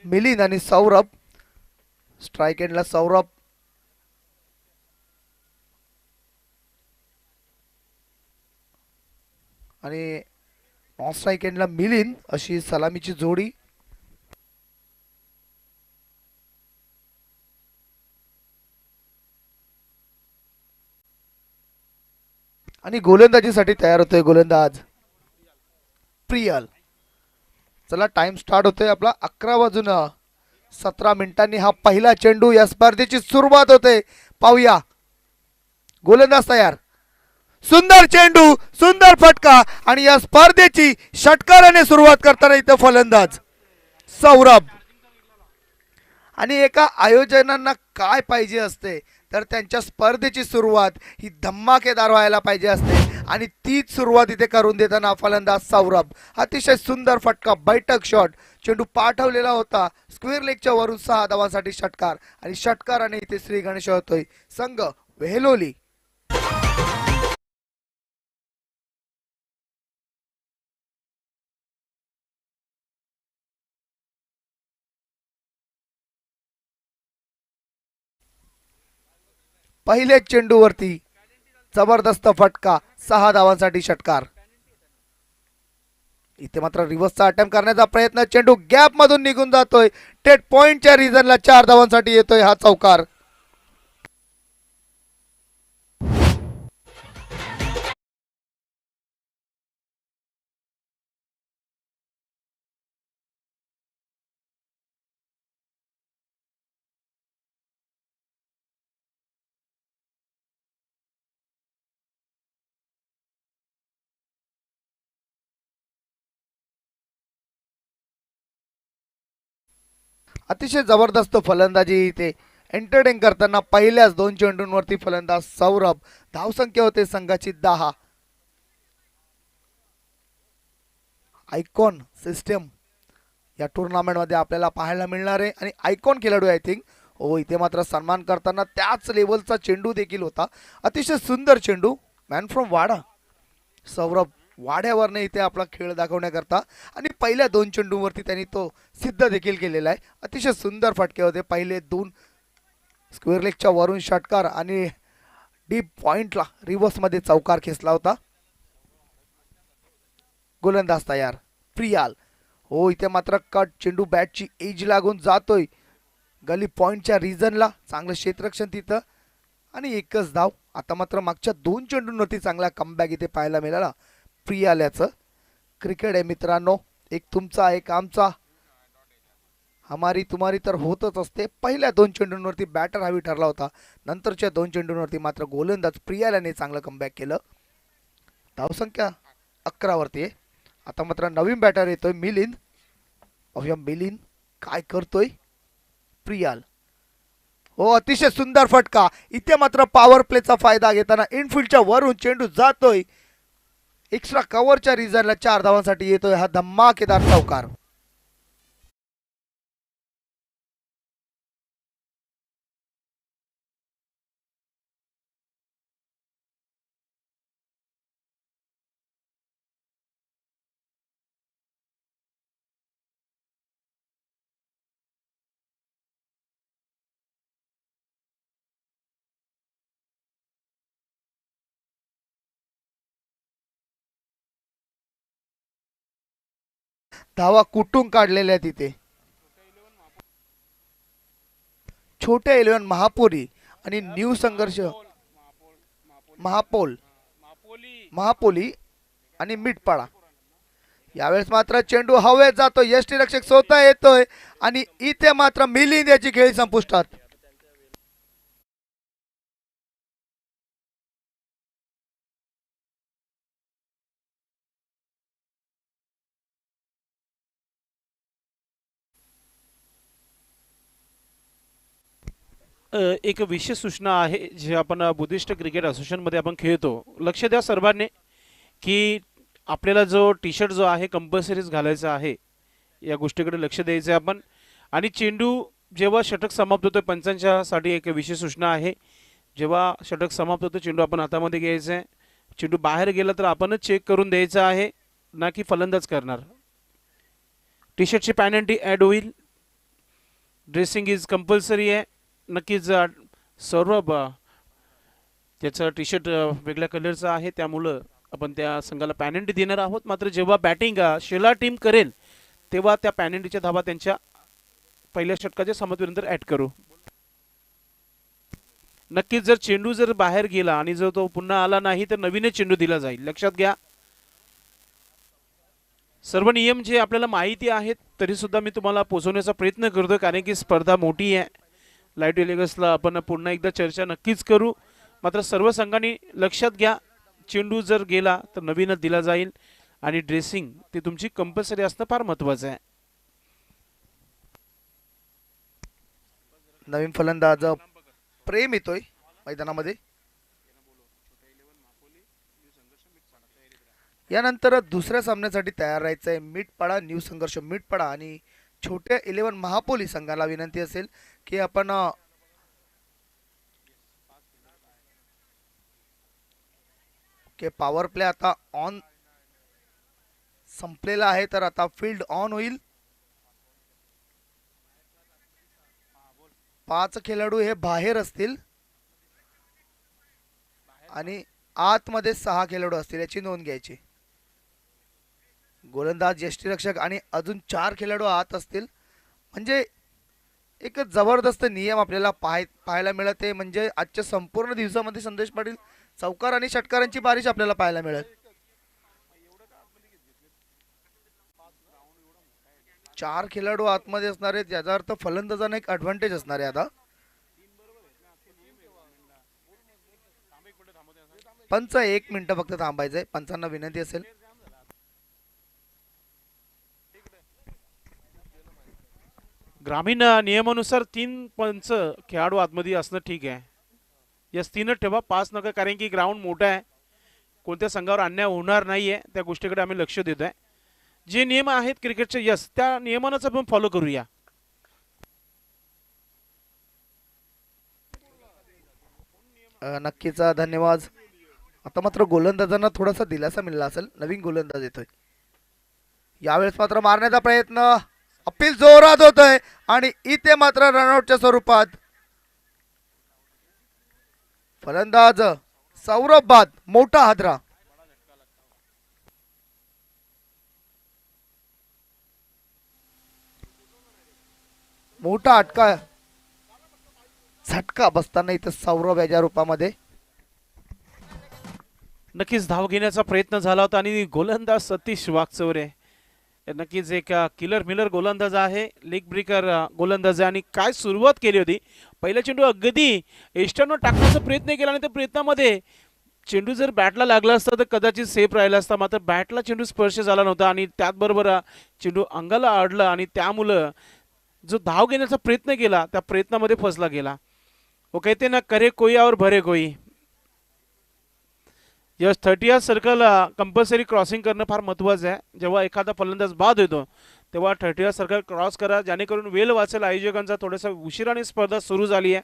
मिलिंद आणि सौरभ. स्ट्राइक एंडला सौरभ. आणि ऑन स्ट्राइक एंडला मिलिंद अशी सलामीची जोडी. आणि गोलंदाजीसाठी तयार होतोय गोलंदाज प्रियल. चला टाइम स्टार्ट होतोय आपला 11 वाजून 17 मिनिटांनी हा पहिला चेंडू या स्पर्धेची सुरुवात होते. पाहूया. गोलंदाज तयार. सुंदर चेंडू, सुंदर फटका आणि या स्पर्धेची षटकाराने सुरुवात करताना इथं फलंदाज सौरभ. आणि एका आयोजकांना काय पाहिजे असते तर त्यांच्या स्पर्धेची सुरुवात ही धमाकेदार व्हायला पाहिजे असते आणि तीच सुरुवात इथे करून देताना फलंदाज सौरभ. अतिशय सुंदर फटका, बैठक शॉट. चेंडू पाठवलेला होता स्क्वेअर लेगच्या वरून 6 धावांसाठी षटकार आणि षटकाराने इथे श्री गणेश होतोय संघ वेहलोली. पहिले चेंडूवरती जबरदस्त फटका, 6 धावांसाठी षटकार. इथे मात्र रिव्हर्सचा अटेम्प्ट करण्याचा प्रयत्न. चेंडू गॅप मधून निघून जातोय. टेट पॉइंटच्या रिजनला 4 धावांसाठी येतोय हा चौकार. अतिशय जबरदस्त फलंदाजी इथे एंटरटेन करताना पहिल्याच 2 चेंडूंवरती फलंदाज सौरभ. धावसंख्या होते संघाची 10. आयकॉन सिस्टम या टुर्नामेंट मध्ये आपल्याला पाहायला मिळणार आहे आणि आयकॉन खेळाडू आय थिंक. हो, इथे मात्र सन्मान करताना त्याच लेवलचा चेंडू देखील होता. अतिशय सुंदर चेंडू. मॅन फ्रॉम वाडा सौरभ वाड्यावरने इथे आपला खेळ दाखवण्याकरता आणि पहिल्या 2 चेंडूवरती त्यांनी तो सिद्ध देखील केलेला आहे. अतिशय सुंदर फटके होते. पहिले 2 स्क्वेअर लेगच्या वरून षटकार आणि डीप पॉइंटला रिव्हर्स मध्ये चौकार खेचला होता. गोलंदाज तयार प्रियाल. हो, इथे मात्र कट चेंडू बॅटची एज लागून जातोय गली पॉइंटच्या रिजनला. चांगलं क्षेत्ररक्षण तिथं आणि एकच धाव. आता मात्र मागच्या 2 चेंडूंवरती चांगला कमबॅक इथे पाहायला मिळाला प्रियाल्याचं. क्रिकेट आहे मित्रांनो, एक तुमचा एक आमचा, हमारी तुम्हारी तर होतच असते. पहिल्या 2 चेंडूंवरती बॅटर हवी ठरला होता. नंतरच्या 2 चेंडूंवरती मात्र गोलंदाज प्रियाल्याने चांगलं कमबॅक केलं. धावसंख्या 11 वरती आहे. आता मात्र नवीन बॅटर येतोय मिलिंद. अवया मिलिंद काय करतोय प्रियाल. हो, अतिशय सुंदर फटका. इथे मात्र पॉवर प्लेचा फायदा घेताना इनफिल्डच्या वरून चेंडू जातोय एक्स्ट्रा कव्हरच्या रिजनला. 4 धावांसाठी येतोय हा धमाकेदार चौकार. धावा कुठून काढलेल्या तिथे. छोटे 11 महापुरी आणि न्यू संघर्ष महापोल महापोली आणि मिटपाडा. यावेळेस मात्र चेंडू हवेत जातो. यष्टीरक्षक स्वतः येतोय आणि इथे मात्र मिलिंद याची खेळी संपुष्टात. एक विशेष सूचना आहे जे आपण बुद्धिस्ट क्रिकेट असोसिएशनमध्ये आपण खेळतो. लक्ष द्या सर्वांनी की आपल्याला जो टी शर्ट जो आहे कंपल्सरीच घालायचा आहे. या गोष्टीकडे लक्ष द्यायचं आहे आपण. आणि चेंडू जेव्हा षटक समाप्त होतो पंचांच्यासाठी एक विशेष सूचना आहे. जेव्हा षटक समाप्त होतं चेंडू आपण हातामध्ये घ्यायचा आहे. चेंडू बाहेर गेला तर आपणच चेक करून द्यायचा आहे, ना की फलंदाज करणार. टी शर्टची पॅनल्टी ॲड होईल. ड्रेसिंग इज कंपल्सरी आहे. नक्कीच सौरभ त्याचं टी शर्ट वेगळ्या कलरचं आहे, त्यामुळं आपण त्या संघाला पॅनल्टी देणार आहोत. मात्र जेव्हा बॅटिंग शेला टीम करेल तेव्हा त्या पॅनल्टीच्या धावा त्यांच्या पहिल्या षटकाच्या समाप्तीनंतर ॲड करू. नक्कीच जर चेंडू जर बाहेर गेला आणि जर तो पुन्हा आला नाही तर नवीनच चेंडू दिला जाईल, लक्षात घ्या. सर्व नियम जे आपल्याला माहिती आहेत तरी सुद्धा मी तुम्हाला पोहोचवण्याचा प्रयत्न करतो, कारण की स्पर्धा मोठी आहे. लाईट टेलिकास्टला आपण पुन्हा एकदा चर्चा नक्कीच करू. मात्र सर्व संघांनी लक्षात घ्या, चेंडू जर गेला तर नवीनच दिला जाईल आणि ड्रेसिंग ते तुमची कंपल्सरी असणं फार महत्त्वाचं आहे. नवीन फलंदाज प्रेम येतोय मैदानामध्ये. यानंतर दुसऱ्या सामन्यासाठी तयार राहायचं आहे. मिठपाडा न्यू संघर्ष मिठपाडा आणि छोट्या 11 महापोली संघाला विनंती असेल की आपण पॉवर प्ले आता ऑन संपलेला आहे, तर आता फील्ड ऑन होईल. 5 खेळाडू हे बाहेर असतील आणि आतमध्ये 6 खेळाडू असतील, याची नोंद घ्यायची. गोलंदाज, यष्टीरक्षक आणि अजून 4 खेळाडू आत असतील. म्हणजे एक जबरदस्त नियम आपल्याला पाहायला मिळत आहे. म्हणजे आजच्या संपूर्ण दिवसामध्ये संदेश पाटील चौकार आणि षटकारांची बारिश आपल्याला पाहायला मिळेल. 4 खेळाडू आतमध्ये असणार आहेत, याचा अर्थ फलंदाजांना एक ॲडव्हान्टेज असणार आहे. आता पंच 1 मिनिट फक्त थांबायचंय. पंचांना विनंती असेल. ग्रामीण नियमानुसार 3 पंच खेळाडू आतमध्ये असणं ठीक आहे. यस, 3च ठेवा, 5 नका, कारण की ग्राउंड मोठा आहे. कोणत्या संघावर अन्याय होणार नाही आहे, त्या गोष्टीकडे आम्ही लक्ष देतो आहे. जे नियम आहेत क्रिकेटचे, यस, त्या नियमांनाच आपण फॉलो करूया. नक्कीच धन्यवाद. आता मात्र गोलंदाजांना थोडासा दिलासा मिळाला असेल. नवीन गोलंदाज येतोय. यावेळेस मात्र मारण्याचा प्रयत्न, अपील जोरात होतोय आणि इथे मात्र रनआउटच्या स्वरूपात फलंदाज सौरभ बाद, मोठा हादरा. मोठा अटका, झटका बसताना इथं सौरभ याच्या रूपामध्ये. नक्कीच धाव घेण्याचा प्रयत्न झाला होता आणि गोलंदाज सतीश वाकचौरे नक्कीच एक किलर मिलर गोलंदाज आहे, लेग ब्रेकर गोलंदाज आहे. आणि काय सुरुवात केली होती, पहिला चेंडू अगदी एस्टर्नवर टाकण्याचा प्रयत्न केला आणि त्या प्रयत्नामध्ये चेंडू जर बॅटला लागला असता तर कदाचित सेफ राहिला असता. मात्र बॅटला चेंडू स्पर्श झाला नव्हता आणि त्याचबरोबर चेंडू अंगाला अडला आणि त्यामुळं जो धाव घेण्याचा प्रयत्न केला त्या प्रयत्नामध्ये फसला गेला. वो कहते ना, करे कोई और भरे कोई. Yes, 30th circle compulsory crossing करणं फार महत्त्वाचं आहे. जेव्हा एखादा फलंदाज बाद होतो तेव्हा 30th सर्कल क्रॉस करा, जेणेकरून वेळ वाचेल. आयोजकांचा थोडासा उशिराने स्पर्धा सुरू झाली आहे.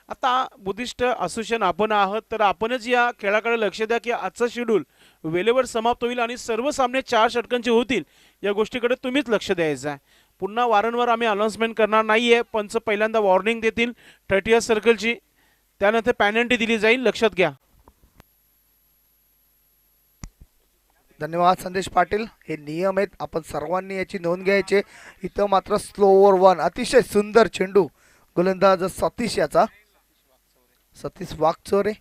आता बुद्धिस्ट असोसिएशन आपण आहोत, तर आपणच या खेळाकडे लक्ष द्या की आजचं शेड्यूल वेळेवर समाप्त होईल आणि सर्व सामने 4 षटकांचे होतील, या गोष्टीकडे तुम्हीच लक्ष द्यायचं आहे. पुन्हा वारंवार आम्ही अनाउन्समेंट करणार नाही आहे. पंच पहिल्यांदा वॉर्निंग देतील 30th सर्कलची, त्यानंतर पॅनल्टी दिली जाईल, लक्षात घ्या. धन्यवाद संदेश पाटील. हे नियम आहेत, आपण सर्वांनी याची नोंद घ्यायची. इथं मात्र स्लो ओव्हर 1, अतिशय सुंदर चेंडू गोलंदाज सतीश याचा, सतीश वाकचोरे.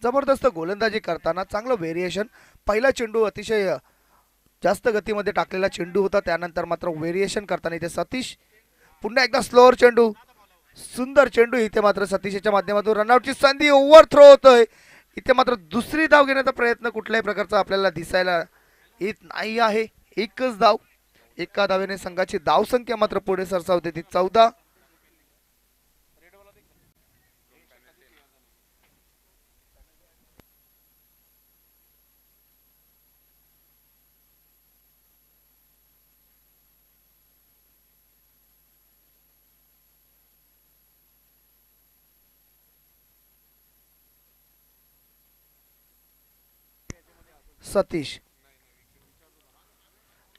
जबरदस्त गोलंदाजी करताना चांगलं व्हेरिएशन. पहिला चेंडू अतिशय जास्त गतीमध्ये टाकलेला चेंडू होता, त्यानंतर मात्र व्हेरिएशन करताना इथे सतीश. पुन्हा एकदा स्लोअर चेंडू, सुंदर चेंडू. इथे मात्र सतीशच्या माध्यमातून रनआउटची संधी, ओव्हर थ्रो होतोय. इथे मात्र दुसरी धाव घेण्याचा प्रयत्न कुठल्याही प्रकारचा आपल्याला दिसायला येत नाही आहे. एकच धाव, एका धावेने संघाची धावसंख्या मात्र पुढे सरसावते, ती 14. सतीश.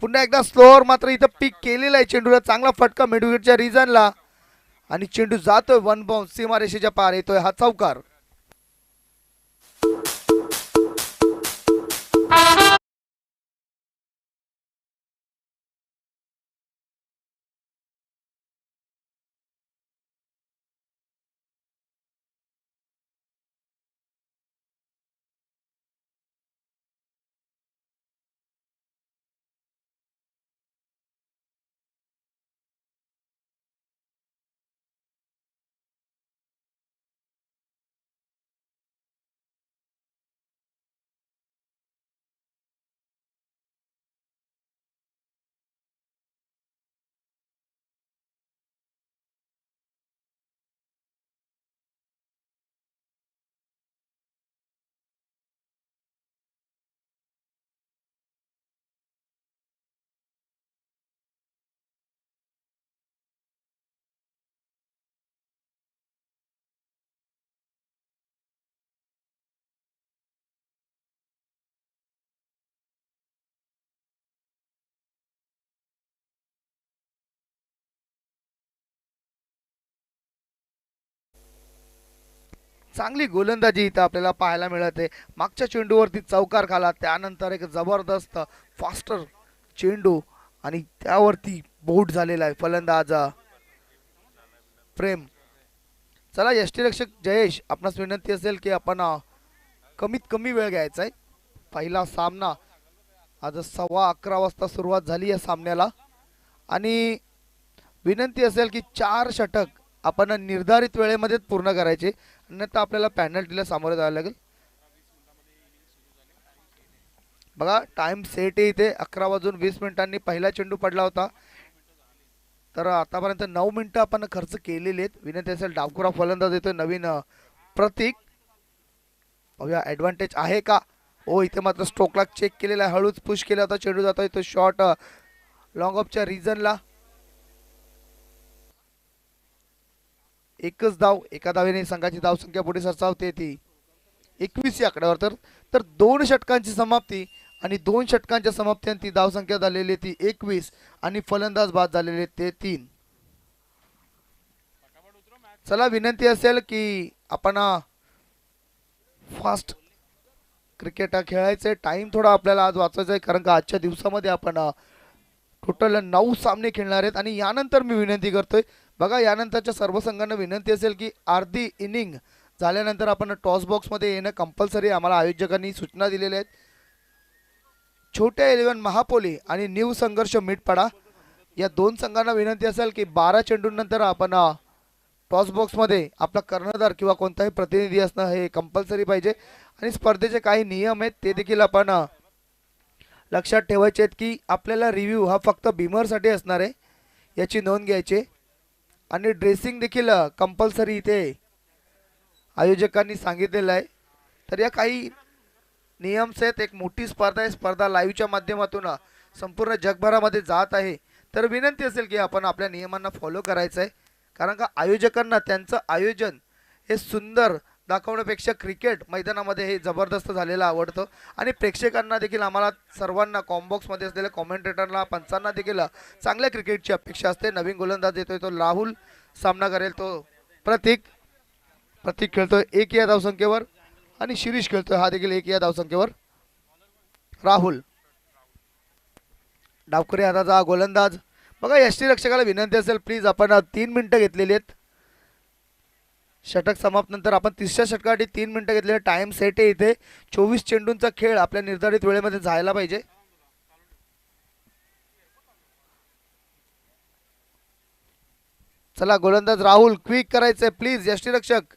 पुन्हा एकदा स्लोअर मात्र इथं पिक केलेला आहे चेंडूला, चांगला फटका मिडविकेटच्या रिजनला आणि चेंडू जातोय वन बाउंस सीमारेषेच्या पार, येतोय हा चौकार. चांगली गोलंदाजी इथं आपल्याला पाहायला मिळते. मागच्या चेंडूवरती चौकार खाला, त्यानंतर एक जबरदस्त फास्टर चेंडू आणि त्यावरती बोट झालेला आहे फलंदाज प्रेम. चला यष्टीरक्षक जयेश, आपणास विनंती असेल की आपण कमीत कमी वेळ घ्यायचा आहे. पहिला सामना आज 11:15 वाजता सुरुवात झाली या सामन्याला आणि विनंती असेल की 4 षटक आपण निर्धारित वेळेमध्ये पूर्ण करायचे, अन्यथा आपल्याला पॅनल्टीला सामोरे जावं लागेल. बघा टाइम सेट आहे इथे, 11:20 पहिला चेंडू पडला होता, तर आतापर्यंत 9 मिनिटं आपण खर्च केलेले आहेत. विनंती असेल डावखुरा फलंदाज येतोय नवीन प्रतीक, बघूया ॲडव्हान्टेज आहे का. हो इथे मात्र स्ट्रोकला चेक केलेला आहे, हळूच पुश केला होता, चेंडू जातोय तो शॉट लॉंग ऑफच्या रिजनला. एकच धाव, एका धावेने संघाची धावसंख्या पुढे सरसावते ती 21 या आकड्यावर. तर 2 षटकांची समाप्ती आणि 2 षटकांच्या समाप्तीने ती धावसंख्या झालेली ती 21 आणि फलंदाज बाद झालेले ते 3. चला विनंती असेल की आपण फास्ट क्रिकेट खेळायचं, टाइम थोडा आपल्याला आज वाचवायचा आहे, कारण का आजच्या दिवसामध्ये आपण टोटल 9 सामने खेळणार आहेत. आणि यानंतर मी विनंती करतोय, बघा यानंतरच्या सर्व संघांना विनंती असेल की अर्धी इनिंग झाल्यानंतर आपण टॉस बॉक्समध्ये येणं कंपल्सरी, आम्हाला आयोजकांनी सूचना दिलेल्या आहेत. छोट्या 11 महापोली आणि न्यू संघर्ष मिटपाडा या 2 संघांना विनंती असेल की 12 चेंडूंनंतर आपण टॉस बॉक्समध्ये आपला कर्णधार किंवा कोणताही प्रतिनिधी असणं हे कंपल्सरी पाहिजे. आणि स्पर्धेचे काही नियम आहेत ते देखील आपण लक्षात ठेवायचे आहेत की आपल्याला रिव्ह्यू हा फक्त बिमरसाठी असणार आहे, याची नोंद घ्यायची. आणि ड्रेसिंग देखील कंपल्सरी इथे आयोजकांनी सांगितलेलं आहे. तर या काही नियम्स आहेत. एक मोठी स्पर्धा आहे, स्पर्धा लाईव्हच्या माध्यमातून संपूर्ण जगभरामध्ये जात आहे, तर विनंती असेल की आपण आपल्या नियमांना फॉलो करायचं आहे, कारण का आयोजकांना त्यांचं आयोजन हे सुंदर दाखवण्यापेक्षा क्रिकेट मैदानामध्ये हे जबरदस्त झालेलं आवडतं. आणि प्रेक्षकांना देखील, आम्हाला सर्वांना कॉम्बॉक्समध्ये असलेल्या कॉमेंटेटरला, पंचांना देखील चांगल्या क्रिकेटची अपेक्षा असते. नवीन गोलंदाज येतोय तो राहुल सामना करेल, तो प्रतीक खेळतोय 1 या धावसंख्येवर आणि शिरीष खेळतोय हा देखील 1 या धावसंख्येवर. राहुल डावखुरी हाताचा गोलंदाज. बघा यष्टीरक्षकाला विनंती असेल प्लीज, आपण 3 मिनिटं घेतलेली आहेत षटक समाप्त नंतर, आपण 3ऱ्या षटकासाठी 3 मिनिटं घेतलेले. टाइम सेट आहे इथे, 24 चेंडूंचा खेळ आपल्या निर्धारित वेळेमध्ये जायला पाहिजे. चला गोलंदाज राहुल क्विक करायचंय प्लीज यष्टीरक्षक.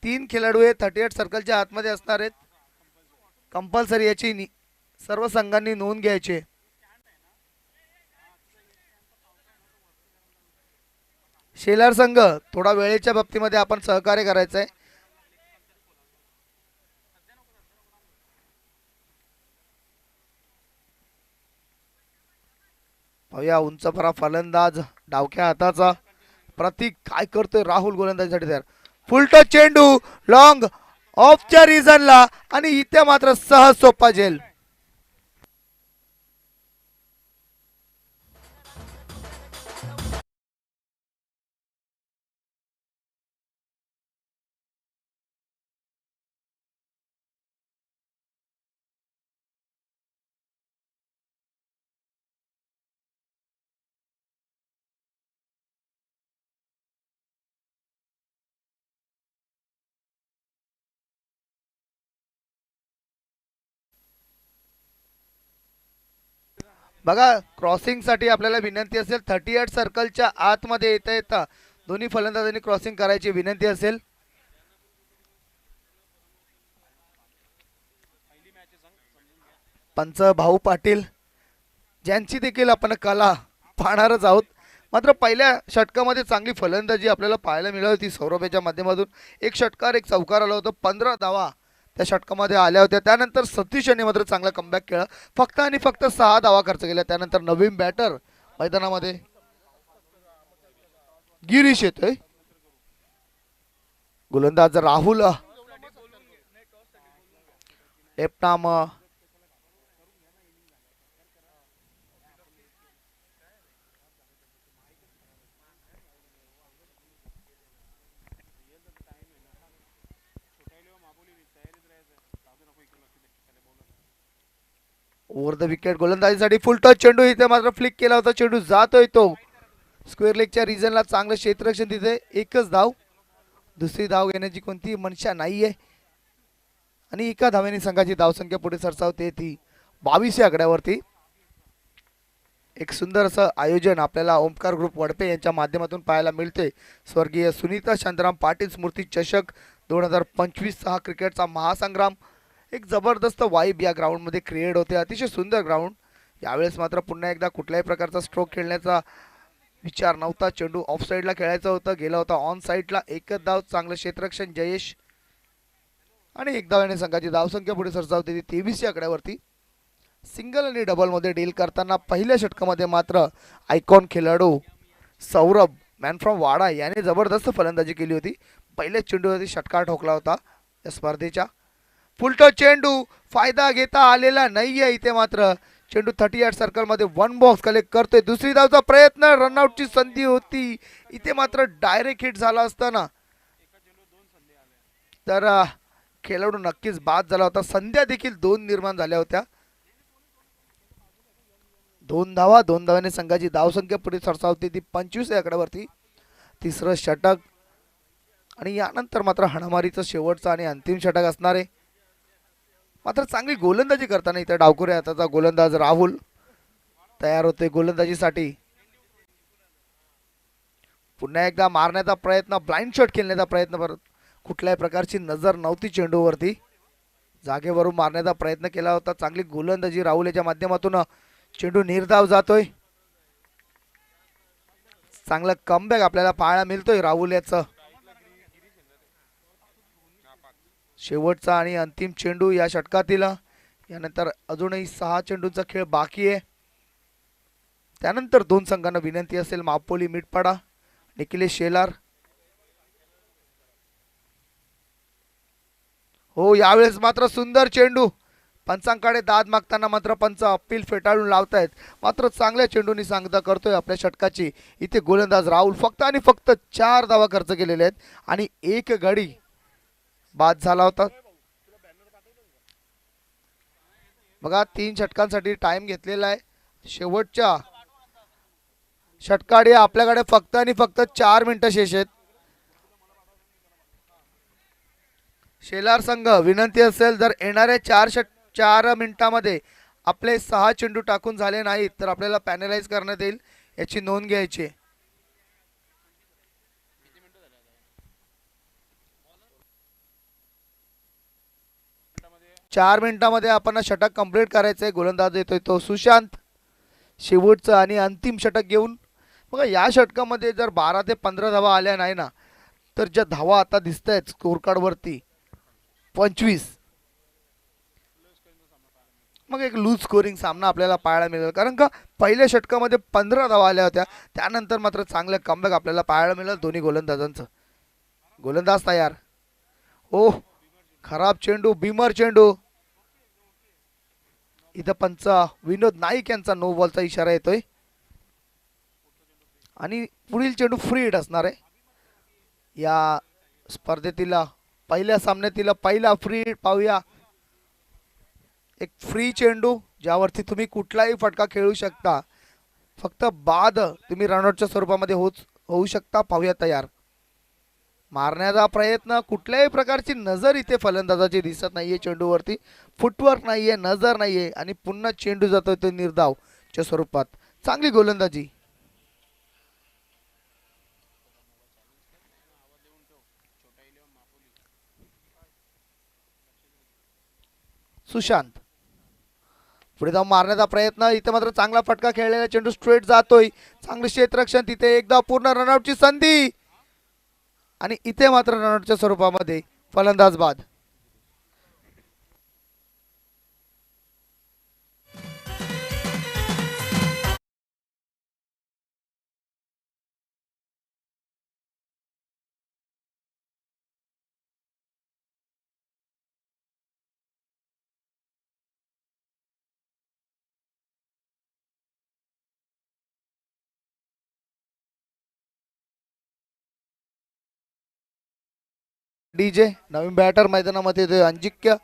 3 खेळाडू हे 38 सर्कलच्या आतमध्ये असणार आहेत, कंपल्सरी याची सर्व संघांनी नोंद घ्यायची. शेलार संघ थोडा वेळेच्या बाबतीमध्ये आपण सहकार्य करायचं आहे. पाहूया उंच भरा फलंदाज डावख्या हाताचा प्रतीक काय करतोय. राहुल गोलंदाजीसाठी तयार, फुलटच चेंडू लॉंग ऑफच्या रिझनला आणि इथे मात्र सहज सोपा झेल. बघा क्रॉसिंग साठी आपल्याला विनंती असेल 38 सर्कलच्या आतमध्ये येता येता दोन्ही फलंदाजांनी क्रॉसिंग करायची विनंती असेल. पंच भाऊ पाटील ज्यांची देखील आपण कला पाहणारच आहोत. मात्र पहिल्या षटकामध्ये चांगली फलंदाजी आपल्याला पाहायला मिळाली होती सौरभच्या माध्यमातून. एक षटकार एक चौकार आला होता, 15 धावा त्या षटकामध्ये आल्या होत्या. त्यानंतर सतीश यांनी मात्र चांगला कमबॅक केला, फक्त आणि फक्त 6 धावा खर्च केल्या. त्यानंतर नवीन बॅटर मैदानामध्ये गिरीश येतोय, गोलंदाज राहुल एपनाम ओव्हर द विकेट गोलंदाजीसाठी फुल टच चेंडू. इथे मात्र फ्लिक केला होता, चेंडू जातोय तो स्क्वेअर लेगच्या रिजनला. चांगलं क्षेत्ररक्षण तिथे, एकच धाव, दुसरी धाव घेण्याची कोणती मनशा नाहीये आणि एका धावेने संघाची धावसंख्या पुढे सरसावते ती 22 या आकड्यावरती. एक सुंदर असं आयोजन आपल्याला ओमकार ग्रुप वडपे यांच्या माध्यमातून पाहायला मिळते. स्वर्गीय सुनीता शांताराम पाटील स्मृती चषक 2025 हा क्रिकेटचा महासंग्राम. एक जबरदस्त वाईब या ग्राउंडमध्ये क्रिएट होते, अतिशय सुंदर ग्राउंड. यावेळेस मात्र पुन्हा एकदा कुठल्याही प्रकारचा स्ट्रोक खेळण्याचा विचार नव्हता. चेंडू ऑफ साईडला खेळायचा होता, गेला होता ऑन साईडला. एकच धाव, चांगलं क्षेत्ररक्षण जयेश आणि एक धावाने संघाची धावसंख्या पुढे सरसावते ती 23 या आकड्यावरती. सिंगल आणि डबल मध्ये डील करताना पहिल्या षटकामध्ये मात्र आयकॉन खेळाडू सौरभ मॅन फ्रॉम वाडा याने जबरदस्त फलंदाजी केली होती. पहिल्याच चेंडूवरती षटकार ठोकला होता या स्पर्धेच्या. फुलटो चेंडू, फायदा घेता आलेला नाहीये. इथे मात्र चेंडू 38 सर्कलमध्ये वन बॉक्स कलेक्ट करतोय. दुसरी धावचा प्रयत्न, रनआउटची संधी होती. इथे मात्र डायरेक्ट हिट झाला असताना तर खेळाडू नक्कीच बाद झाला होता. संध्या देखील 2 निर्माण झाल्या होत्या. 2 धावा, 2 धावाने संघाची धावसंख्या पुढे सरसावते ती 25 या आकड्यावरती. तिसरं षटक आणि यानंतर मात्र हाणामारीचं शेवटचं आणि अंतिम षटक असणार आहे. मात्र चांगली गोलंदाजी करताना इथे डावखुऱ्या हाताचा गोलंदाज राहुल तयार होते गोलंदाजीसाठी. पुन्हा एकदा मारण्याचा प्रयत्न, ब्लाइंड शॉट खेळण्याचा प्रयत्न, परत कुठल्याही प्रकारची नजर नव्हती चेंडूवरती. जागेवरून मारण्याचा प्रयत्न केला होता. चांगली गोलंदाजी राहुल याच्या माध्यमातून. चेंडू निर्धाव जातोय. चांगला कमबॅक आपल्याला पाहायला मिळतोय राहुल याचं. शेवटचा आणि अंतिम चेंडू या षटकातील. यानंतर अजूनही 6 चेंडूंचा खेळ बाकी आहे. त्यानंतर 2 संघांना विनंती असेल मापोली मिटपाडा निखिलेश शेलार. हो, यावेळेस मात्र सुंदर चेंडू. पंचांकडे दाद मागताना मात्र पंच अपील फेटाळून लावतायत. मात्र चांगल्या चेंडूनी सांगता करतोय आपल्या षटकाची. इथे गोलंदाज राहुल फक्त आणि फक्त 4 धावा खर्च केलेले आहेत आणि 1 गडी बाद झाला होता. बघा 3 षटकांसाठी टाइम घेतलेला आहे. शेवटच्या षटकाडी आपल्याकडे फक्त आणि फक्त 4 मिनिटं शेष आहेत. शेलार संघ विनंती असेल, जर येणाऱ्या 4 मिनिटांमध्ये आपले 6 चेंडू टाकून झाले नाहीत तर आपल्याला पॅनलाइज करण्यात येईल, याची नोंद घ्यायची. 4 मिनिटांमध्ये आपण षटक कंप्लीट करायचंय. गोलंदाज येतोय तो सुशांत, शेवटचं आणि अंतिम षटक घेऊन. बघा या षटकामध्ये जर 12 ते 15 धावा आल्या नाही ना, तर ज्या धावा आता दिसत आहेत स्कोर कार्डवरती 25, मग एक लूज स्कोरिंग सामना आपल्याला पाहायला मिळेल. कारण का पहिल्या षटकामध्ये 15 धावा आल्या होत्या, त्यानंतर मात्र चांगलं कमबॅक आपल्याला पाहायला मिळेल दोन्ही गोलंदाजांचं. गोलंदाज तयार. हो, खराब चेंडू, भीमर चेंडू. इथं पंच विनोद नाईक यांचा नो बॉलचा इशारा येतोय आणि पुढील चेंडू फ्री हिट असणार आहे. या स्पर्धेतील पहिल्या सामन्यातील पहिला फ्री हिट पाहूया. एक फ्री चेंडू ज्यावरती तुम्ही कुठलाही फटका खेळू शकता, फक्त बाद तुम्ही रनआउटच्या स्वरूपामध्ये होऊ शकता. पाहूया तयार. मारण्याचा प्रयत्न, कुठल्याही प्रकारची नजर इथे फलंदाजाची दिसत नाहीये चेंडूवरती. फुटवर्क नाहीये, नजर नाहीये आणि पुन्हा चेंडू जातोय तो निर्धावच्या स्वरूपात. चांगली गोलंदाजी. सुशांत पुढे जाऊन मारण्याचा प्रयत्न. इथे मात्र चांगला फटका खेळलेला चेंडू स्ट्रेट जातोय. चांगले क्षेत्ररक्षण. तिथे एकदा पूर्ण रनआउटची संधी आणि इथे मात्र रनआउटच्या स्वरूपामध्ये फलंदाज बाद. डीजे नवीन बॅटर मैदानामध्ये येतोय अंजिक्य.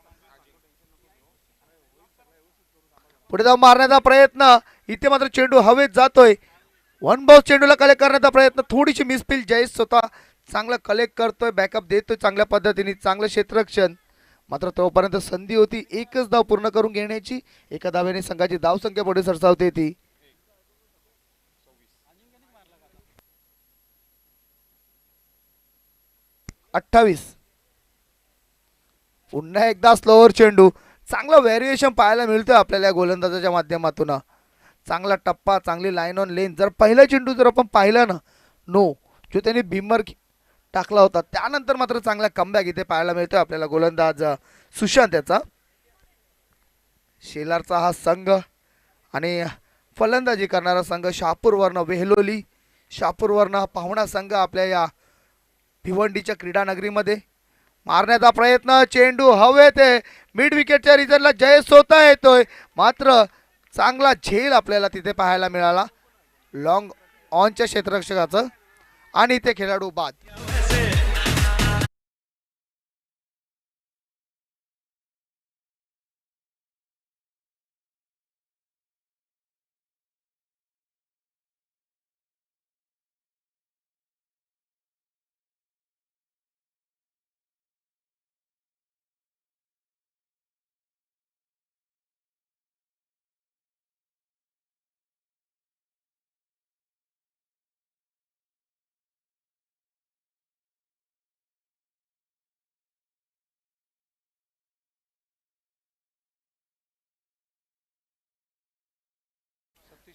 पुढे जाऊन मारण्याचा प्रयत्न. इथे मात्र चेंडू हवेत जातोय. वन बाउन्स चेंडूला कलेक्ट करण्याचा प्रयत्न. थोडीशी मिसफील. जयेश स्वतः चांगला कलेक्ट करतोय, बॅकअप देतोय चांगल्या पद्धतीने. चांगलं क्षेत्ररक्षण. मात्र तोपर्यंत संधी होती एकच धाव पूर्ण करून घेण्याची. एका धावेने संघाची धावसंख्या पुढे सरसावते ती 28. पुन्हा एकदा स्लोअर चेंडू. चांगला व्हेरिएशन पाहायला मिळतोय आपल्याला या गोलंदाजाच्या माध्यमातून. चांगला टप्पा, चांगली लाईन ऑन लेन. जर पहिला चेंडू जर आपण पाहिला ना, नो जो त्यांनी भीमर टाकला होता, त्यानंतर मात्र चांगला कमबॅक इथे पाहायला मिळतोय आपल्याला गोलंदाज सुशांत याचा. शेलारचा हा संघ आणि फलंदाजी करणारा संघ शहापूरवर्ण वेहलोली. शहापूरवर्ण हा पाहुणा संघ आपल्या या भिवंडीच्या क्रीडा नगरीमध्ये. मारण्याचा प्रयत्न. चेंडू हवेत आहे. मिड विकेटच्या रिझनला जयेश स्वतः येतोय. मात्र चांगला झेल आपल्याला तिथे पाहायला मिळाला लॉंग ऑनच्या क्षेत्ररक्षकाचं आणि इथे खेळाडू बाद.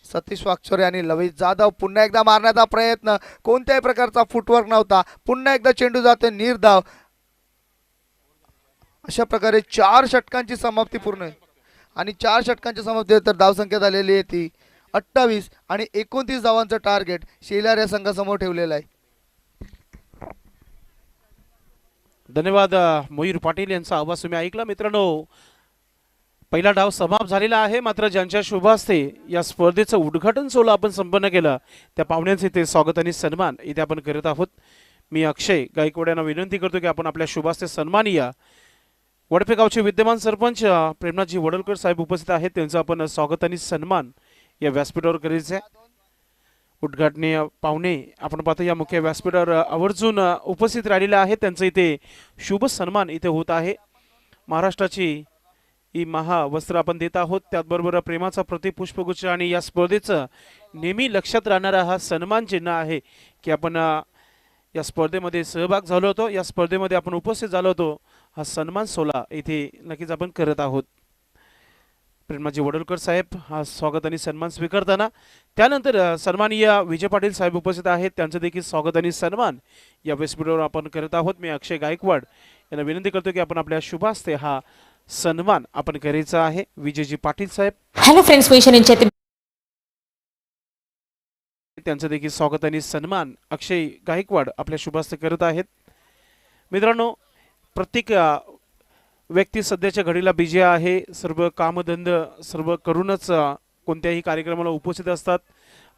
सतीश वाकचोरे आणि लवित जाधव. पुन्हा एकदा मारण्याचा प्रयत्न. कोणत्याही प्रकारचा फुटवर्क नव्हता. पुन्हा एकदा चेंडू जातोय निर्धाव. अशा प्रकारे 4 षटकांची समाप्ती पूर्ण आणि 4 षटकांच्या समाप्ती तर धावसंख्या झालेली आहे ती 28 आणि 29 धावांचं टार्गेट शेलार या संघासमोर ठेवलेलं आहे. धन्यवाद मयूर पाटील यांचा आवाज तुम्ही ऐकला. मित्रांनो, पहिला डाव समाप्त झालेला आहे. मात्र ज्यांच्या शुभ हस्ते या स्पर्धेचं उद्घाटन सोहळा आपण संपन्न केला, त्या पाहुण्यांचे ते स्वागत आणि सन्मान इथे आपण करत आहोत. मी अक्षय गायकवाड यांना विनंती करतो की आपण आपल्या शुभ हस्ते सन्माननीय वडपे गावचे विद्यमान सरपंच प्रेमनाथजी वडलकर साहेब उपस्थित आहेत. त्यांचं आपण स्वागत आणि सन्मान या व्यासपीठावर करायचं आहे. उद्घाटनीय पाहुणे आपण पाहतो या मुख्य व्यासपीठावर आवर्जून उपस्थित राहिलेले आहेत. त्यांचं इथे शुभ सन्मान इथे होत आहे. महाराष्ट्राची ही महावस्त्र आपण देत आहोत. त्याचबरोबर प्रेमाचा प्रतिपुष्पगुच्छ आणि या स्पर्धेचं नेहमी लक्षात राहणारा हा सन्मान चिन्ह आहे की आपण या स्पर्धेमध्ये सहभाग झालो होतो, या स्पर्धेमध्ये आपण उपस्थित झालो होतो. हा सन्मान सोहळा इथे नक्कीच आपण करत आहोत. प्रेमनाथजी वडलकर साहेब हा स्वागत आणि सन्मान स्वीकारताना, त्यानंतर सन्माननीय विजय पाटील साहेब उपस्थित आहेत. त्यांचं देखील स्वागत आणि सन्मान या व्यासपीठावर आपण करत आहोत. मी अक्षय गायकवाड यांना विनंती करतो की आपण आपल्या शुभ हस्ते हा सन्मान आपण करायचा आहे. विजयजी पाटील साहेब, हॅलो फ्रेंड्स, त्यांचं देखील स्वागत आणि सन्मान अक्षय गायकवाड आपल्या शुभ हस्ते करत आहेत. मित्रांनो, प्रत्येक व्यक्ती सध्याच्या घडीला बिझी आहे, सर्व कामधंद सर्व करूनच कोणत्याही कार्यक्रमाला उपस्थित असतात.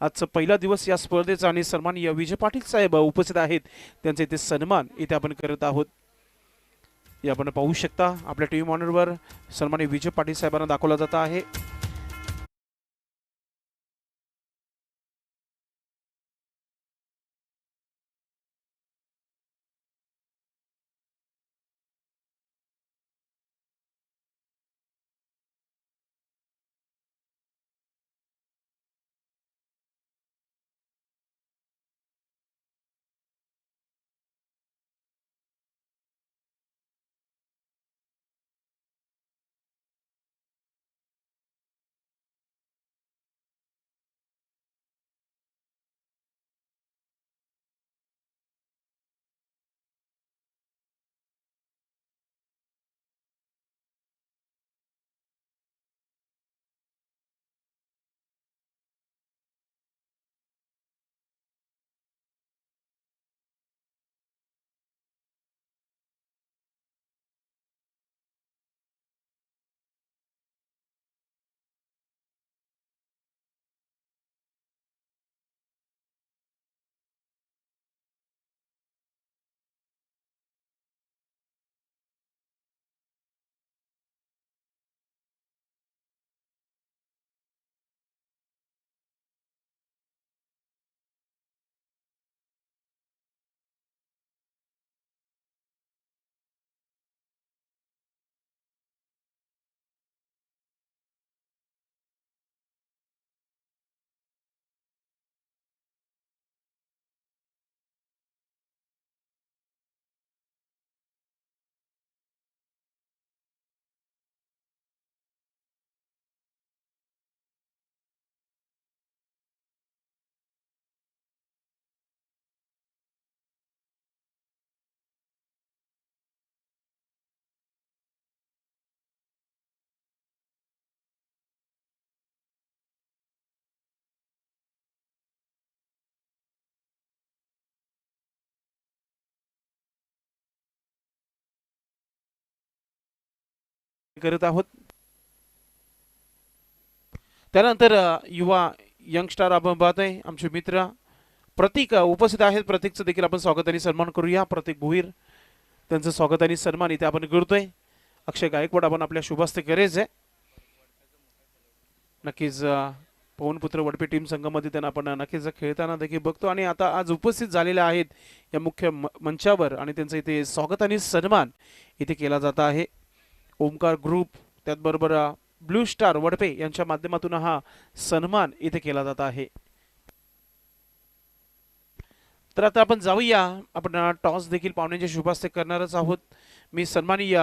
आजचा पहिला दिवस या स्पर्धेचा आणि सन्माननीय विजय पाटील साहेब उपस्थित आहेत, त्यांचे इथे सन्मान इथे आपण करत आहोत. हे आपण पाहू शकता आपल्या टीव्ही मॉनिटरवर सन्माननीय विजय पाटील साहेबांना दाखवला जात आहे. करत आहोत. त्यानंतर युवा यंगस्टार आपण पाहतोय आमचे मित्र प्रतीक उपस्थित आहेत. प्रतीकचं देखील आपण स्वागत आणि सन्मान करूया. प्रतीक भोईर त्यांचं स्वागत आणि सन्मान इथे आपण करतोय. अक्षय गायकवाड आपण आपल्या शुभास्ते करायचे. नक्कीच पवनपुत्र वडपे टीम संघामध्ये त्यांना आपण नक्कीच खेळताना देखील बघतो आणि आता आज उपस्थित झालेले आहेत या मुख्य मंचावर आणि त्यांचं इथे स्वागत आणि सन्मान इथे केला जात आहे. ओमकार ग्रुप त्याचबरोबर ब्लू स्टार वडपे यांच्या माध्यमातून हा सन्मान इथे केला जात आहे. तर आता आपण जाऊया, आपण टॉस देखील पाहुण्यांचे शुभास्ते करणारच आहोत. मी सन्माननीय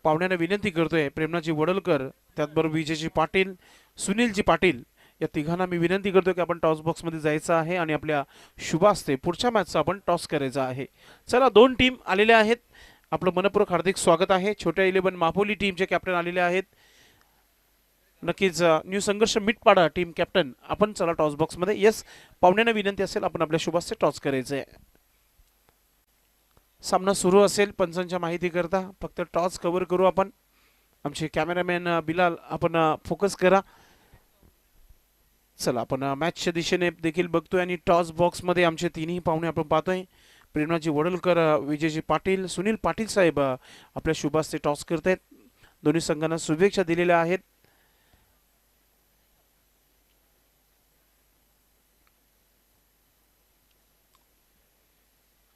पाहुण्यांना विनंती करतोय, प्रेमनाजी वडलकर त्याचबरोबर विजयजी पाटील, सुनीलजी पाटील या तिघांना मी विनंती करतोय की आपण टॉस बॉक्समध्ये जायचं आहे आणि आपल्या शुभास्ते पुढच्या मॅचचा आपण टॉस करायचा आहे. चला, दोन टीम आलेल्या आहेत. आपलं मनपूर्वक हार्दिक स्वागत आहे. छोट्या 11 मापोली टीमचे कॅप्टन आलेले आहेत. नक्कीच न्यू संघर्ष मिटपाडा टीम कॅप्टन आपण चला टॉस बॉक्स मध्ये. येस, पाहुण्यांना विनंती असेल आपण आपल्या शुभास्ते टॉस करायचे. सामना सुरू असेल. पंचांच्या माहिती करता फक्त टॉस कव्हर करू आपण. आमचे कॅमेरामॅन बिलाल आपण फोकस करा. चला, आपण मॅचच्या दिशेने देखील बघतोय आणि टॉस बॉक्स मध्ये आमचे तिन्ही पाहुणे आपण पाहतोय. प्रेमनाजी वडलकर, विजयजी पाटील, सुनील पाटील साहेब आपल्या शुभास्ते टॉस करतायत. दोन्ही संघांना शुभेच्छा दिलेल्या आहेत.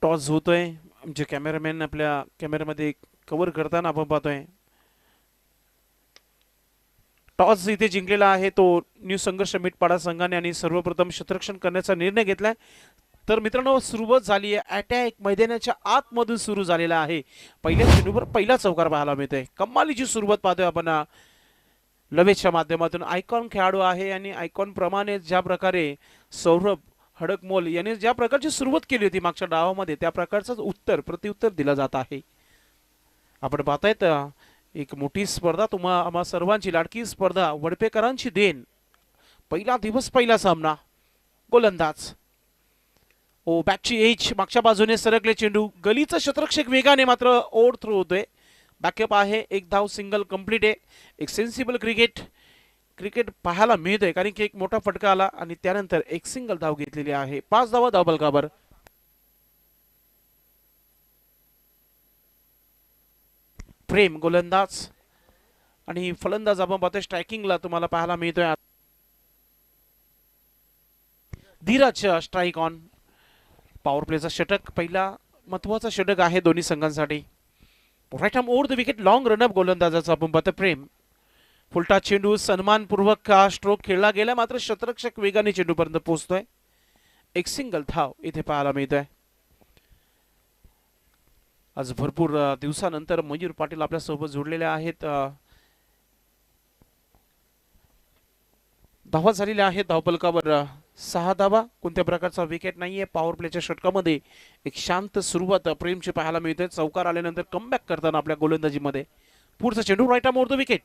टॉस होतोय. आमचे कॅमेरामॅन आपल्या कॅमेऱ्यामध्ये कव्हर करताना आपण पाहतोय. टॉस इथे जिंकलेला आहे तो न्यू संघर्ष मिटपाडा संघाने आणि सर्वप्रथम क्षेत्ररक्षण करण्याचा निर्णय घेतलाय. तर मित्रांनो, सुरुवात झाली आहे. अटॅक मैदानाच्या आतमधून सुरू झालेला आहे. पहिल्या चेंडूवर पहिला चौकार पाहायला मिळतोय. कमालीची सुरुवात पाहतोय आपण लवेच्या माध्यमातून. आयकॉन खेळाडू आहे आणि आयकॉन प्रमाणे ज्या प्रकारे सौरभ हडकमोल यांनी ज्या प्रकारची सुरुवात केली होती मागच्या डावामध्ये, त्या प्रकारचं प्रत्युत्तर दिलं जात आहे. आपण पाहतायत एक मोठी स्पर्धा, आम्हा सर्वांची लाडकी स्पर्धा, वडपेकरांची देण. पहिला दिवस पहिला सामना. गोलंदाज बॅटची एज मागच्या बाजूने सरकले चेंडू. गलीचा क्षेत्ररक्षक वेगाने मात्र ओव्हर थ्रो होतोय. बॅकअप आहे, एक धाव सिंगल कंप्लीट आहे. एक सेन्सिबल क्रिकेट पाहायला मिळतंय, कारण की एक मोठा फटका आला आणि त्यानंतर एक सिंगल धाव घेतलेली आहे. 5 धावा धावफलकावर. प्रेम गोलंदाज आणि फलंदाज आपण पाहतोय स्ट्रायकिंगला तुम्हाला पाहायला मिळतोय. Dheeraj strike on. पॉवर प्लेचा षटक, पहिला महत्वाचा षटक आहे दोन्ही संघांसाठी. Right arm over the wicket, long run up गोलंदाजाचा आपण पाहतो प्रेम. फुलटा चेंडू सन्मानपूर्वक स्ट्रोक खेळला गेला, मात्र शतरक्षक वेगाने चेंडूपर्यंत पोहोचतोय. एक सिंगल धाव इथे पाहायला मिळतोय. आज भरपूर दिवसानंतर मयूर पाटील आपल्या सोबत जोडलेले आहेत. धावा झालेल्या आहेत धावफलकावर 6 धावा. कोणत्या प्रकारचा विकेट नाहीये. पॉवर प्लेच्या षटकामध्ये एक शांत सुरुवात प्रेमची पाहायला मिळते. चौकार आल्यानंतर कमबॅक करताना आपल्या गोलंदाजीमध्ये. पुढचा चेंडू right arm over the wicket.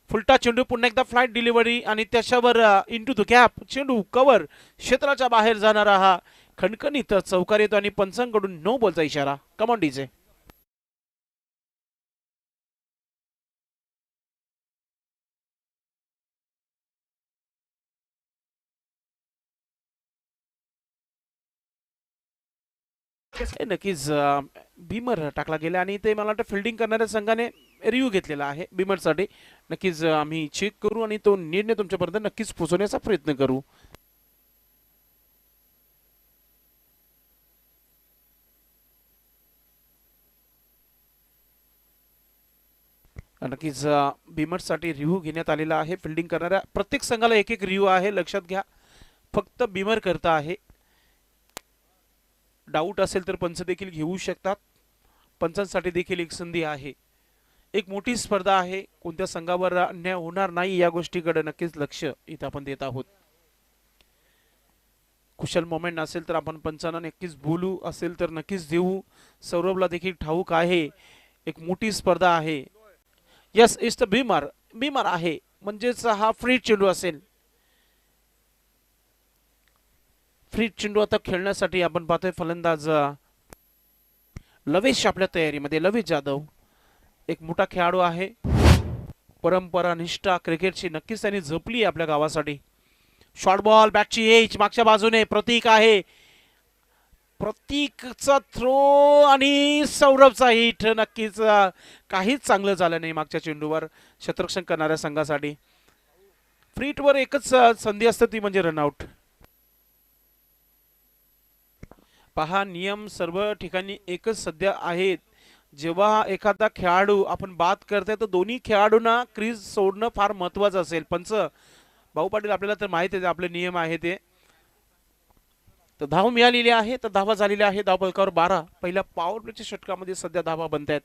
फुलटा चेंडू, पुन्हा एकदा फ्लाइट डिलिव्हरी आणि त्याच्यावर इंटू द गॅप. चेंडू कव्हर, क्षेत्राच्या बाहेर जाणारा हा खणखणीत चौकार येतो आणि पंचांकडून नो बॉलचा इशारा. Come on DJ. नक्कीच बीमर टाकला गेला आणि ते मला वाटतं फिल्डिंग करणाऱ्या संघाने रिव्ह्यू घेतलेला आहे बीमरसाठी. नक्कीच आम्ही चेक करू आणि तो निर्णय तुमच्यापर्यंत नक्कीच पोहोचवण्याचा प्रयत्न करू. नक्कीच बीमरसाठी रिव्ह्यू घेण्यात आलेला आहे. फिल्डिंग करणाऱ्या प्रत्येक संघाला एक एक रिव्ह्यू आहे, लक्षात घ्या. फक्त बीमर करता आहे. डाऊट असेल तर पंच देखील घेऊ शकतात. पंचांसाठी देखील एक संधी आहे. एक मोठी स्पर्धा आहे, कोणत्या संघावर अन्याय होणार नाही या गोष्टीकडे नक्कीच लक्ष इथे आपण देत आहोत. कुशल मोमेंट असेल तर आपण पंचांना नक्कीच बोलू, असेल तर नक्कीच देऊ. सौरभला देखील ठाऊक आहे एक मोठी स्पर्धा आहे. यस, इट्स द बीमर आहे, म्हणजेच हा फ्री चेंडू असेल. फ्री चेंडू आता खेळण्यासाठी आपण पाहतोय फलंदाज लवेश आपल्या तयारीमध्ये. लवेश जाधव एक मोठा खेळाडू आहे. परंपरा निष्ठा क्रिकेटची नक्कीच त्यांनी जपली आपल्या गावासाठी. शॉर्ट बॉल, बॅटची एज मागच्या बाजूने. प्रतीक आहे, प्रतीकचा थ्रो आणि सौरभचा हिट. नक्कीच काहीच चांगलं झालं नाही मागच्या चेंडूवर क्षेत्ररक्षण करणाऱ्या संघासाठी. फ्रीटवर एकच संधी असते, ती म्हणजे रनआउट. पहा, नियम सर्व ठिकाणी एकच सध्या आहेत. जेव्हा एखादा खेळाडू आपण बाद करते तर दोन्ही खेळाडूंना क्रीज सोडणं फार महत्वाचं असेल. पंच भाऊ पाटील आपल्याला तर माहिती आहे आपले नियम आहे ते. तर धाव मिळालेली आहे, तर धावा झालेल्या आहे. धावफलकावर 12. पहिल्या पॉवर प्लेच्या षटकामध्ये सध्या धावा बनत आहेत.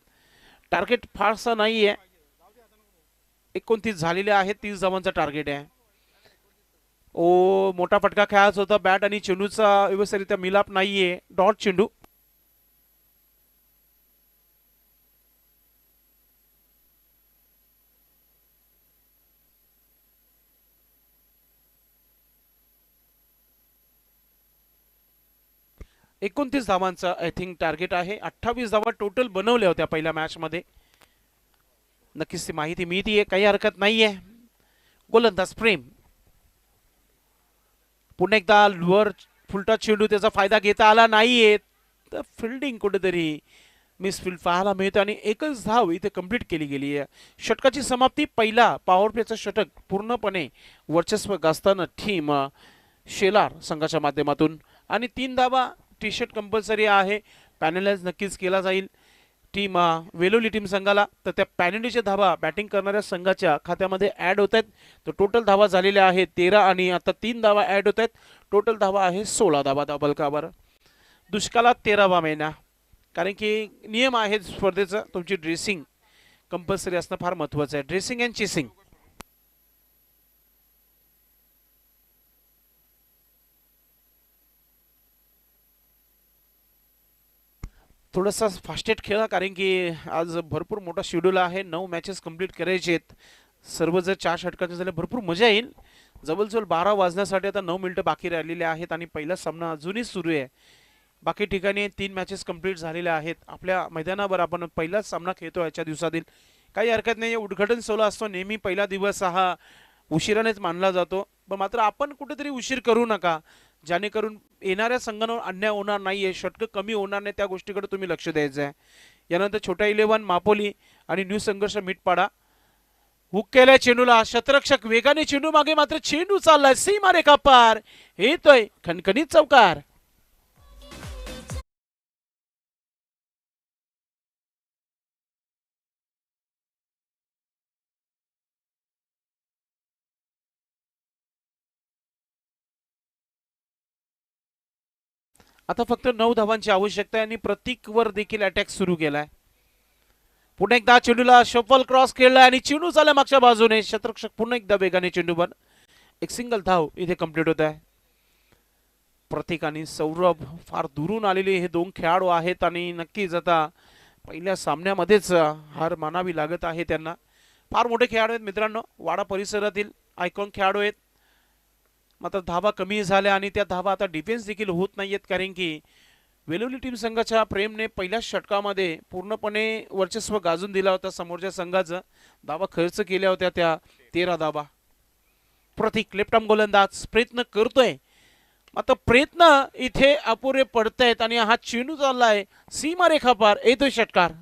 टार्गेट फारसा नाहीये, 29 झालेले आहेत. 30 धावांचा टार्गेट आहे. ओ, मोठा फटका खेळायचा होता. बॅट आणि चेंडूचा व्यवस्थितरित्या मिलाप नाहीये. डॉट चेंडू. एकोणतीस धावांचा आय थिंक टार्गेट आहे. 28 धावा टोटल बनवल्या होत्या पहिल्या मॅच मध्ये. नक्कीच ती माहिती मिळतीये, काही हरकत नाहीये. गोलंदाज प्रेम पुन्हा एकदा वर फुलटा चेंडू, त्याचा फायदा घेता आला नाहीये. तर फिल्डिंग कुठेतरी मिसफिल्ड पाहायला मिळते आणि एकच धाव इथे कंप्लीट केली गेली आहे. षटकाची समाप्ती. पहिला पॉवर प्लेचा षटक पूर्णपणे वर्चस्व गाजताना टीम शेलार संघाच्या माध्यमातून. आणि 3 धावा. टी शर्ट कंपल्सरी आहे, पॅनलाइज नक्कीच केला जाईल टीम वेलोली टीम संघाला. तर त्या पॅनल्टीच्या धावा बॅटिंग करणाऱ्या संघाच्या खात्यामध्ये ऍड होत आहेत. तर टोटल धावा झालेल्या आहेत 13 आणि आता 3 धावा ऍड होत आहेत. टोटल धावा आहे 16 धावा धावफलकावर. दुष्काळात 13वा महिना, कारण की नियम आहे स्पर्धेचा. तुमची ड्रेसिंग कंपल्सरी असणं फार महत्वाचं आहे. Dressing and chasing. थोडासा फास्टेट खेळा, कारण की आज भरपूर मोठा शेड्यूल आहे. 9 मॅचेस कंप्लीट करायचे आहेत. सर्व जर 4 षटकाचे झाले भरपूर मजा येईल. जवळजवळ 12 वाजण्यासाठी आता 9 मिनिटं बाकी राहिलेले आहेत आणि पहिला सामना अजूनही सुरू आहे. बाकी ठिकाणी 3 मॅचेस कंप्लीट झालेल्या आहेत. आपल्या मैदानावर आपण पहिलाच सामना खेळतो आजच्या दिवसातील. काही हरकत नाही, उद्घाटन सोहळा असतो नेहमी पहिला दिवस हा उशिरानेच मानला जातो, पण मात्र आपण कुठेतरी उशीर करू नका, जेणेकरून येणाऱ्या संघांवर अन्याय होणार नाहीये, षटकं कमी होणार नाही, त्या गोष्टीकडे तुम्ही लक्ष द्यायचं आहे. यानंतर छोटा 11 मापोली आणि न्यू संघर्ष मिटपाडा. हुक केलाय चेंडूला, शतरक्षक वेगाने चेंडू मागे, मात्र चेंडू चाललाय सीमा रेखा पार, येतोय खणखणीत चौकार. आता फक्त 9 धावांची आवश्यकता आहे आणि प्रतीकवर देखील अटॅक सुरू केलाय. पुन्हा एकदा चेंडूला शफल क्रॉस खेळलाय आणि चेंडू चालला मागच्या बाजूने, शतरक्षक पुन्हा एकदा वेगाने चेंडूवर, एक सिंगल धाव इथे कंप्लीट होत आहे. प्रतीक आणि सौरभ फार दुरून आलेले हे दोन खेळाडू आहेत आणि नक्कीच आता पहिल्या सामन्यामध्येच हार मानावी लागत आहे त्यांना. फार मोठे खेळाडू आहेत मित्रांनो, वाडा परिसरातील आयकॉन खेळाडू आहेत, मात्र धावा कमी झाल्या आणि त्या धावा आता डिफेन्स देखील होत नाहीयेत, कारण की वेलोली टीम संघाच्या प्रेमने पहिल्या षटकामध्ये पूर्णपणे वर्चस्व गाजून दिला होता समोरच्या संघाचं. धावा खर्च केल्या होत्या त्या 13 धावा. प्रतीक लेफ्ट आर्म गोलंदाज प्रयत्न करतोय, मात्र प्रयत्न इथे अपुरे पडतायत आणि हा चेंडू चाललाय सीमा रेखा पार, येतोय षटकार.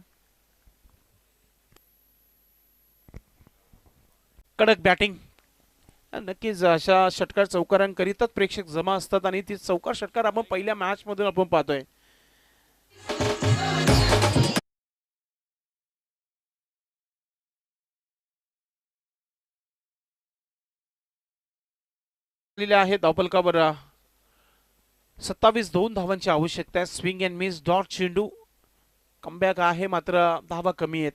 कडक बॅटिंग, नक्कीच अशा षटकार चौकारांकरिताच प्रेक्षक जमा असतात आणि ती चौकार षटकार आपण पहिल्या मॅच मधून आपण पाहतोय. आहे धावफलकावर 27-2 धावांची आवश्यकता आहे. स्विंग अँड मिस डॉट चेंडू, कमबॅक आहे मात्र धावा कमी आहेत.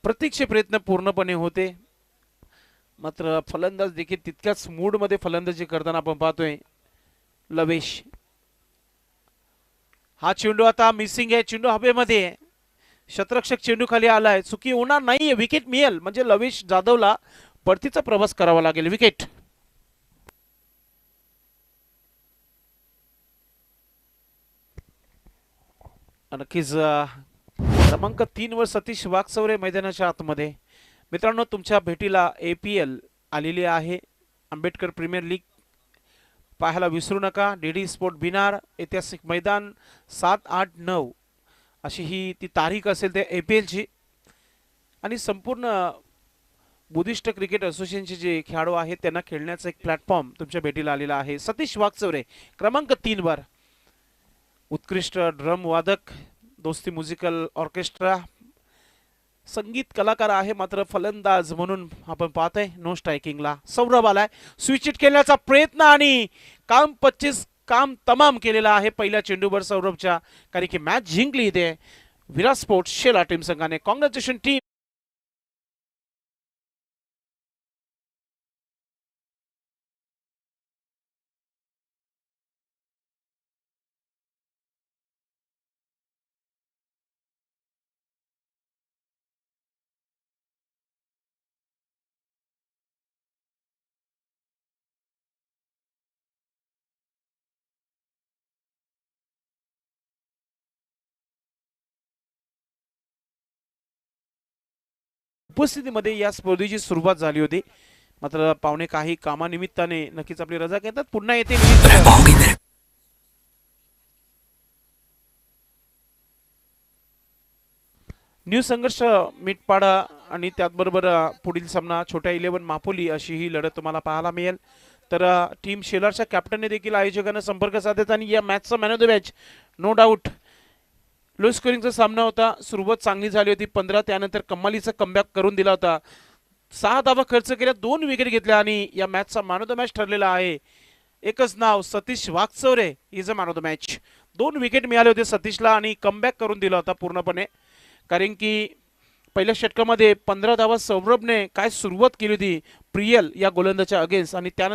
प्रतीकचे प्रयत्न पूर्णपणे होते, मात्र फलंदाज देखील तितक्याच मूड मध्ये फलंदाजी करताना आपण पाहतोय. लवेश, हा चेंडू आता मिसिंग आहे, चेंडू हवेमध्ये आहे, शतरक्षक चेंडू खाली आलाय, चुकी होणार नाहीये, विकेट मिळेल म्हणजे लवेश जाधवला परतीचा प्रवास करावा लागेल. विकेट. नक्कीच क्रमांक 3 वर सतीश वाघचौरे मैदानाच्या आतमध्ये. मित्रांनो, तुमच्या भेटीला APL आलेली आहे, आंबेडकर प्रीमियर लीग पाहायला विसरू नका. DD स्पोर्ट बिनार, ऐतिहासिक मैदान 7, 8, 9 अशी ही ती तारीख असेल त्या APL ची. आणि संपूर्ण बुद्धिस्ट क्रिकेट असोसिएशनचे जे खेळाडू आहेत त्यांना खेळण्याचा एक प्लॅटफॉर्म तुमच्या भेटीला आलेला आहे. सतीश वाघचौरे क्रमांक 3 वर, उत्कृष्ट ड्रम वादक, दोस्ती म्युझिकल ऑर्केस्ट्रा, संगीत कलाकार आहे, मात्र फलंदाज म्हणून आपण पाहतोय नो स्ट्रायकिंगला. सौरभ आलाय, स्विच हिट खेळण्याचा प्रयत्न आणि काम 25 काम तमाम केलेला आहे पहिल्या चेंडूवर सौरभच्या, कारण की मॅच जिंकली इथे विराट स्पोर्ट्स शेला टीम संघाने. Congratulation team. उपस्थितीमध्ये या स्पर्धेची सुरुवात झाली होती, मात्र पाहुणे काही कामानिमित्ताने नक्कीच आपली रजा घेतात, पुन्हा येते. न्यू संघर्ष मिटपाडा आणि त्याचबरोबर पुढील सामना छोटा 11 मापोली अशी ही लढत तुम्हाला पाहायला मिळेल. तर टीम शेलारच्या कॅप्टनने देखील आयोजकांना संपर्क साधत आणि या मॅचचा man of the match no doubt. Low स्कोरिंगचा सामना होता, सुरुवात चांगली झाली होती 15, त्यानंतर कमालीचा कमबॅक करून दिला होता. 6 धावा खर्च केल्या, 2 विकेट घेतल्या आणि या मॅचचा मॅन ऑफ द मॅच ठरलेला आहे. एकच नाव, Satish Waghchaure is a man of the match. 2 wicket मिळाले होते सतीशला आणि कमबॅक करून दिला होता पूर्णपणे, कारण की पहिल्या षटकामध्ये 15 धावा सौरभने काय सुरुवात केली होती प्रियल या गोलंदाजाच्या अगेन्स्ट आणि त्यानंतर